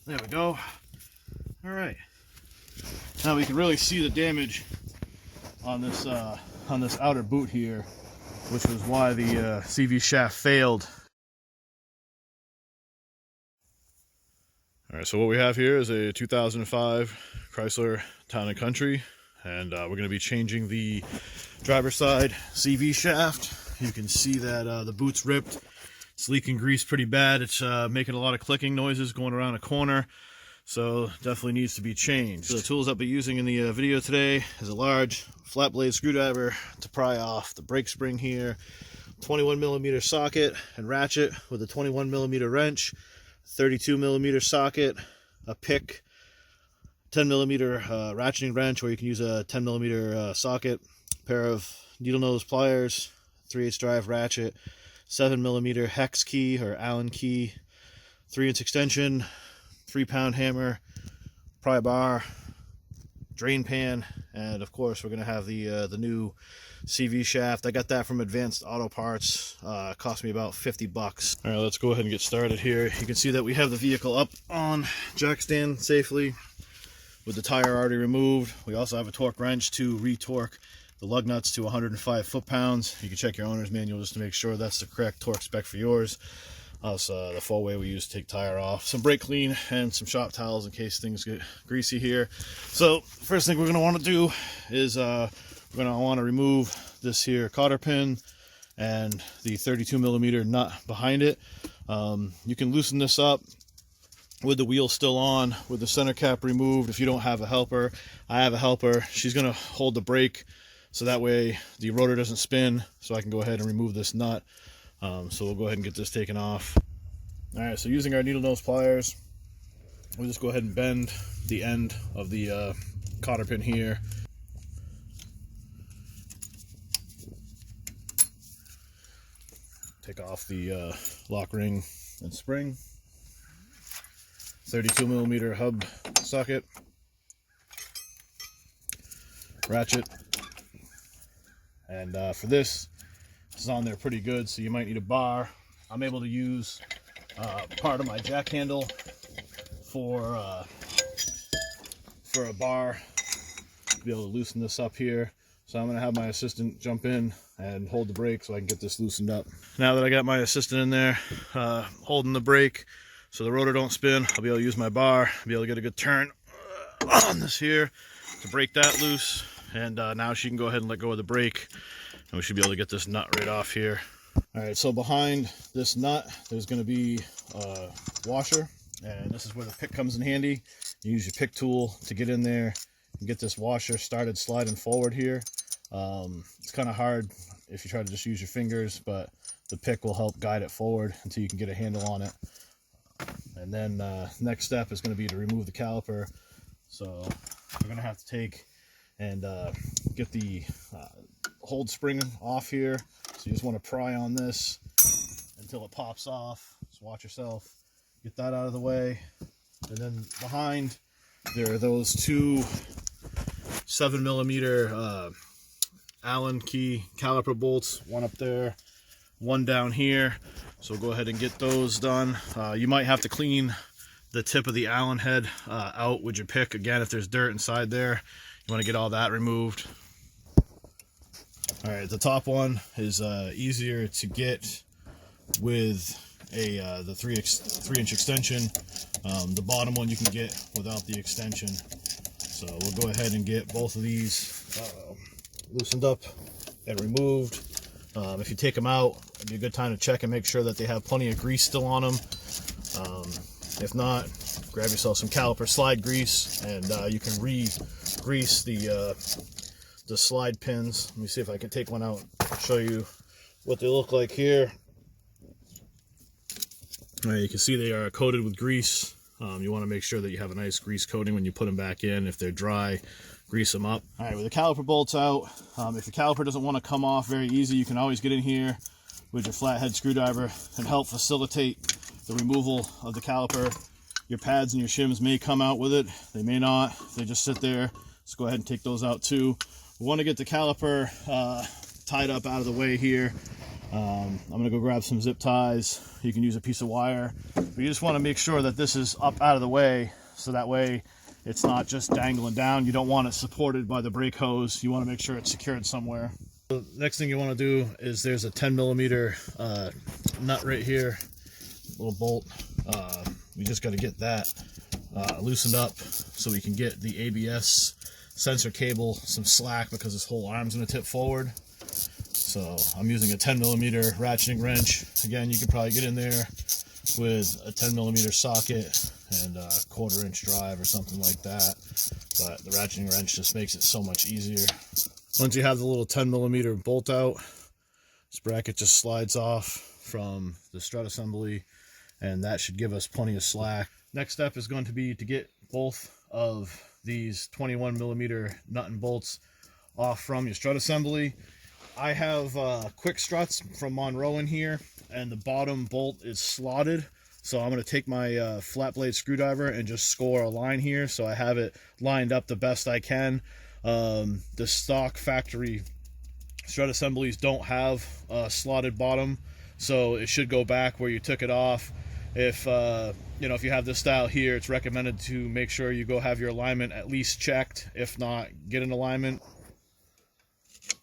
There we go. All right. Now we can really see the damage on this outer boot here, which was why the CV shaft failed. All right, so what we have here is a 2005 Chrysler Town Country, and we're going to be changing the driver's side CV shaft. You can see that the boot's ripped. It's leaking grease pretty bad. It's making a lot of clicking noises going around a corner, so definitely needs to be changed. So the tools I'll be using in the video today is a large flat blade screwdriver to pry off the brake spring here, 21mm socket and ratchet with a 21mm wrench, 32mm socket, a pick, 10mm ratcheting wrench, or you can use a 10mm socket, pair of needle nose pliers, 3/8 drive ratchet, 7mm hex key or Allen key, 3-inch extension, 3-pound hammer, pry bar, drain pan, and of course we're going to have the new CV shaft. I got that from Advanced Auto Parts. It cost me about 50 bucks. All right, let's go ahead and get started here. You can see that we have the vehicle up on jack stand safely with the tire already removed. We also have a torque wrench to re-torque the lug nuts to 105 foot-pounds. You can check your owner's manual just to make sure that's the correct torque spec for yours. That's the full way we use to take tire off. Some brake clean and some shop towels in case things get greasy here. So first thing we're going to want to do is we're going to want to remove this here cotter pin and the 32mm nut behind it. You can loosen this up with the wheel still on, with the center cap removed if you don't have a helper. I have a helper. She's going to hold the brake so that way the rotor doesn't spin, so I can go ahead and remove this nut. So we'll go ahead and get this taken off. All right, so using our needle nose pliers, we'll just go ahead and bend the end of the cotter pin here. Take off the lock ring and spring. 32mm hub socket. Ratchet. And for this is on there pretty good, so you might need a bar. I'm able to use part of my jack handle for a bar to be able to loosen this up here. So I'm going to have my assistant jump in and hold the brake so I can get this loosened up. Now that I got my assistant in there holding the brake so the rotor don't spin, I'll be able to use my bar, be able to get a good turn on this here to break that loose. And now she can go ahead and let go of the brake, and we should be able to get this nut right off here. All right, so behind this nut, there's going to be a washer, and this is where the pick comes in handy. You use your pick tool to get in there and get this washer started sliding forward here. It's kind of hard if you try to just use your fingers, but the pick will help guide it forward until you can get a handle on it. And then next step is going to be to remove the caliper. So we're going to have to take and get the hold spring off here. So you just want to pry on this until it pops off. Just watch yourself. Get that out of the way. And then behind there are those two 7mm Allen key caliper bolts, one up there, one down here. So we'll go ahead and get those done. You might have to clean the tip of the Allen head out with your pick. Again, if there's dirt inside there, you want to get all that removed. All right, the top one is easier to get with the 3-inch extension. The bottom one you can get without the extension. So we'll go ahead and get both of these loosened up and removed. If you take them out, it'd be a good time to check and make sure that they have plenty of grease still on them. If not, grab yourself some caliper slide grease, and you can re-grease the slide pins. Let me see if I can take one out and show you what they look like here. All right, you can see they are coated with grease. You want to make sure that you have a nice grease coating when you put them back in. If they're dry, grease them up. All right, with the caliper bolts out, if the caliper doesn't want to come off very easy, you can always get in here with your flathead screwdriver and help facilitate the removal of the caliper. Your pads and your shims may come out with it. They may not. If they just sit there, let's go ahead and take those out too. We want to get the caliper tied up out of the way here. I'm gonna go grab some zip ties. You can use a piece of wire, but you just want to make sure that this is up out of the way, so that way it's not just dangling down. You don't want it supported by the brake hose. You want to make sure it's secured somewhere. The next thing you want to do is there's a 10mm nut right here, little bolt. We just got to get that loosened up so we can get the ABS sensor cable some slack, because this whole arm's going to tip forward. So I'm using a 10mm ratcheting wrench. Again, you could probably get in there with a 10mm socket and a 1/4 inch drive or something like that, but the ratcheting wrench just makes it so much easier. Once you have the little 10mm bolt out, this bracket just slides off from the strut assembly, and that should give us plenty of slack. Next step is going to be to get both of these 21mm nut and bolts off from your strut assembly. I have quick struts from Monroe in here, and the bottom bolt is slotted. So I'm going to take my flat blade screwdriver and just score a line here, so I have it lined up the best I can. The stock factory strut assemblies don't have a slotted bottom, so it should go back where you took it off. If if you have this style here, it's recommended to make sure you go have your alignment at least checked. If not, get an alignment.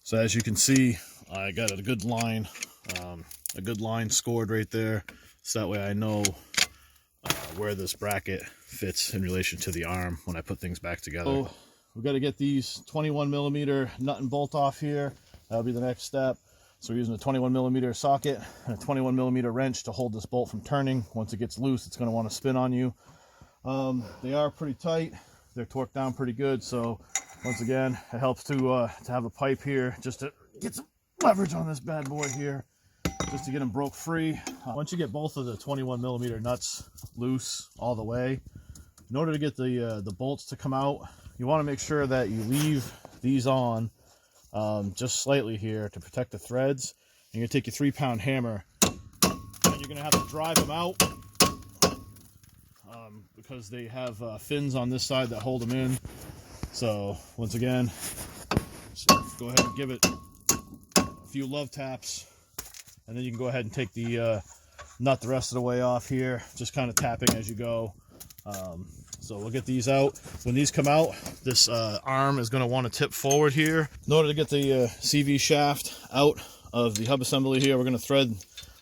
So as you can see, I got a good line scored right there, so that way I know where this bracket fits in relation to the arm when I put things back together. So we've got to get these 21mm nut and bolt off here. That'll be the next step. So we're using a 21mm socket and a 21mm wrench to hold this bolt from turning. Once it gets loose, it's going to want to spin on you. They are pretty tight. They're torqued down pretty good, so once again, it helps to have a pipe here just to get some leverage on this bad boy here, just to get them broke free. Once you get both of the 21mm nuts loose all the way, in order to get the bolts to come out, you want to make sure that you leave these on just slightly here to protect the threads. And you're going to take your 3-pound hammer, and you're going to have to drive them out because they have fins on this side that hold them in. So once again, just go ahead and give it a few love taps, and then you can go ahead and take the nut the rest of the way off here, just kind of tapping as you go. So we'll get these out. When these come out, this arm is going to want to tip forward here. In order to get the CV shaft out of the hub assembly here, we're going to thread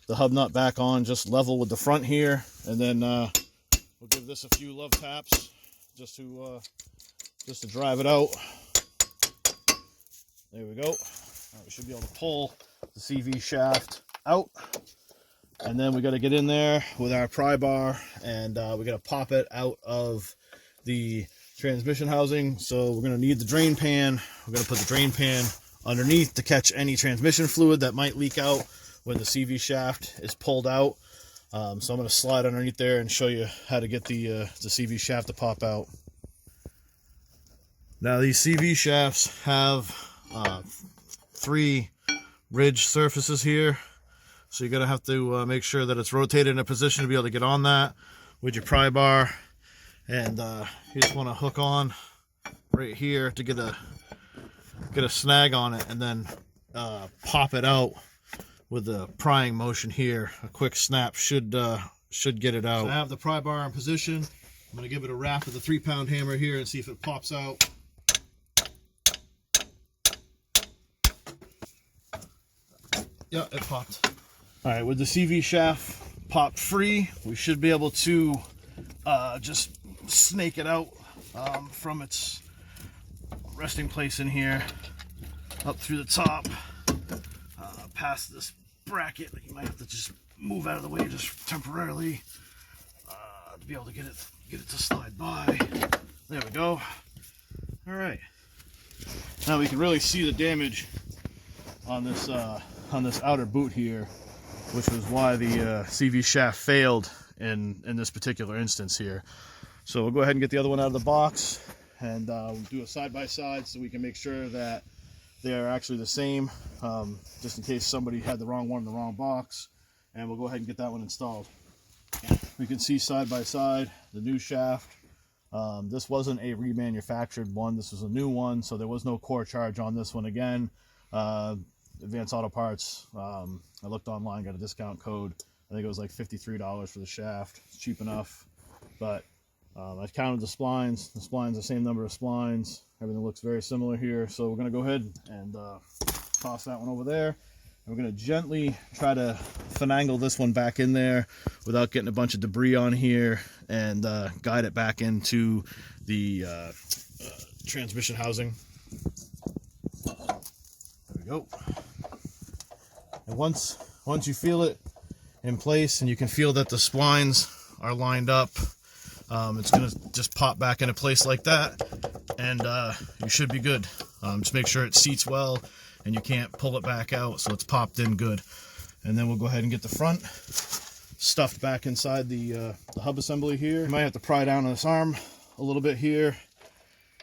the hub nut back on just level with the front here, and then we'll give this a few love taps just to drive it out. There we go. Now we should be able to pull the CV shaft out, and then we got to get in there with our pry bar, and we got to pop it out of the transmission housing. So we're going to need the drain pan. We're going to put the drain pan underneath to catch any transmission fluid that might leak out when the CV shaft is pulled out. So I'm going to slide underneath there and show you how to get the CV shaft to pop out. Now these CV shafts have 3 ridge surfaces here, so you're going to have to make sure that it's rotated in a position to be able to get on that with your pry bar. And you just want to hook on right here to get a snag on it, and then pop it out with the prying motion here. A quick snap should get it out. So I have the pry bar in position. I'm going to give it a rap with a 3-pound hammer here and see if it pops out. Yeah, it popped. All right, with the CV shaft popped free, we should be able to just snake it out from its resting place in here, up through the top, past this bracket that you might have to just move out of the way just temporarily to be able to get it to slide by. There we go. All right. Now we can really see the damage on this outer boot here, which was why the CV shaft failed in this particular instance here. So we'll go ahead and get the other one out of the box, and we'll do a side-by-side so we can make sure that they are actually the same, just in case somebody had the wrong one in the wrong box. And we'll go ahead and get that one installed. We can see side-by-side the new shaft. This wasn't a remanufactured one. This was a new one, so there was no core charge on this one again. Advanced Auto Parts. I looked online, got a discount code. I think it was like $53 for the shaft. It's cheap enough. But I've counted the splines. The splines, the same number of splines. Everything looks very similar here. So we're going to go ahead and toss that one over there. And we're going to gently try to finagle this one back in there without getting a bunch of debris on here, and guide it back into the transmission housing. There we go. And once you feel it in place and you can feel that the splines are lined up, it's going to just pop back into place like that, and you should be good. Just make sure it seats well and you can't pull it back out, so it's popped in good. And then we'll go ahead and get the front stuffed back inside the hub assembly here. You might have to pry down on this arm a little bit here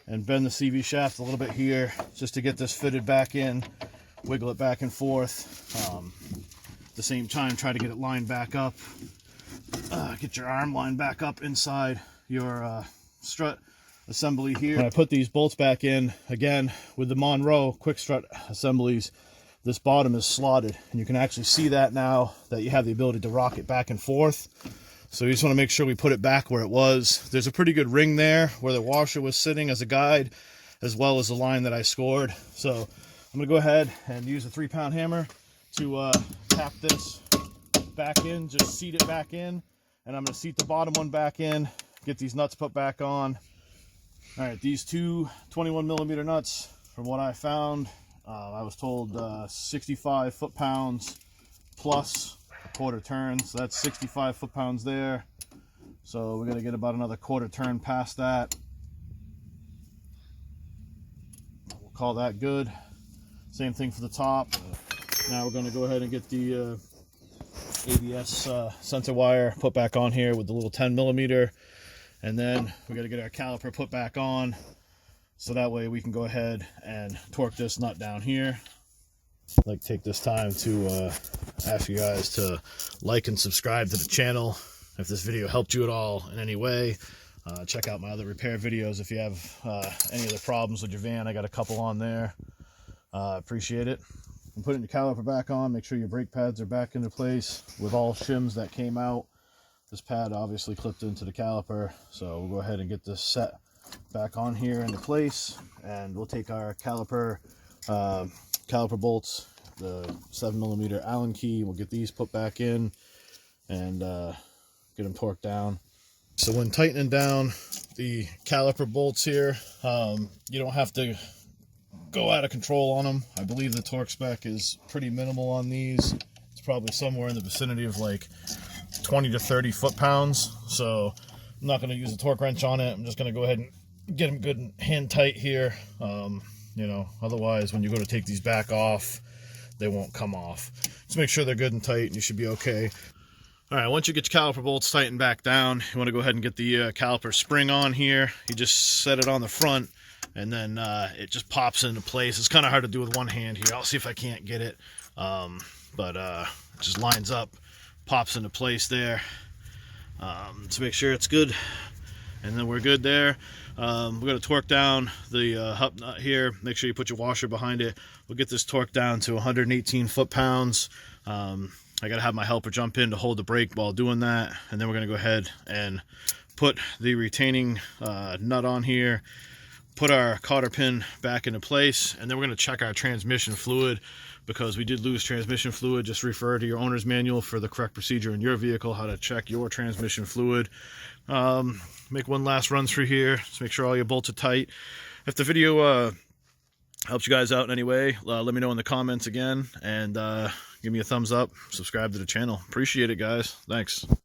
and bend the CV shaft a little bit here just to get this fitted back in. Wiggle it back and forth. At the same time, try to get it lined back up. Get your arm lined back up inside your strut assembly here. When I put these bolts back in, again, with the Monroe quick strut assemblies, this bottom is slotted, and you can actually see that now that you have the ability to rock it back and forth. So you just want to make sure we put it back where it was. There's a pretty good ring there where the washer was sitting as a guide, as well as the line that I scored. So I'm going to go ahead and use a 3-pound hammer to tap this back in, just seat it back in, and I'm going to seat the bottom one back in, get these nuts put back on. All right, these two 21mm nuts, from what I found, I was told 65 foot-pounds plus a quarter turn, so that's 65 foot-pounds there. So we're going to get about another quarter turn past that. We'll call that good. Same thing for the top. Now we're going to go ahead and get the ABS sensor wire put back on here with the little 10mm. And then we got to get our caliper put back on, so that way we can go ahead and torque this nut down here. I'd like to take this time to ask you guys to like and subscribe to the channel. If this video helped you at all in any way, check out my other repair videos. If you have any other problems with your van, I got a couple on there. Appreciate it. And putting the caliper back on, make sure your brake pads are back into place with all shims that came out. This pad obviously clipped into the caliper, so we'll go ahead and get this set back on here into place, and we'll take our caliper bolts, the 7mm Allen key, we'll get these put back in and get them torqued down. So when tightening down the caliper bolts here, you don't have to go out of control on them. I believe the torque spec is pretty minimal on these. It's probably somewhere in the vicinity of like 20 to 30 foot-pounds, so I'm not going to use a torque wrench on it. I'm just going to go ahead and get them good and hand tight here. You know, otherwise when you go to take these back off, they won't come off. Just make sure they're good and tight and you should be okay. All right, once you get your caliper bolts tightened back down, you want to go ahead and get the caliper spring on here. You just set it on the front, and then it just pops into place. It's kind of hard to do with one hand here. I'll see if I can't get it, but it just lines up, pops into place there. To make sure it's good, and then we're good there. We're going to torque down the hub nut here. Make sure you put your washer behind it. We'll get this torqued down to 118 foot-pounds. I got to have my helper jump in to hold the brake while doing that, and then we're going to go ahead and put the retaining nut on here, put our cotter pin back into place, and then we're going to check our transmission fluid, because we did lose transmission fluid. Just refer to your owner's manual for the correct procedure in your vehicle, how to check your transmission fluid. Make one last run through here, just make sure all your bolts are tight. If the video helps you guys out in any way, let me know in the comments again, and give me a thumbs up, subscribe to the channel. Appreciate it, guys. Thanks.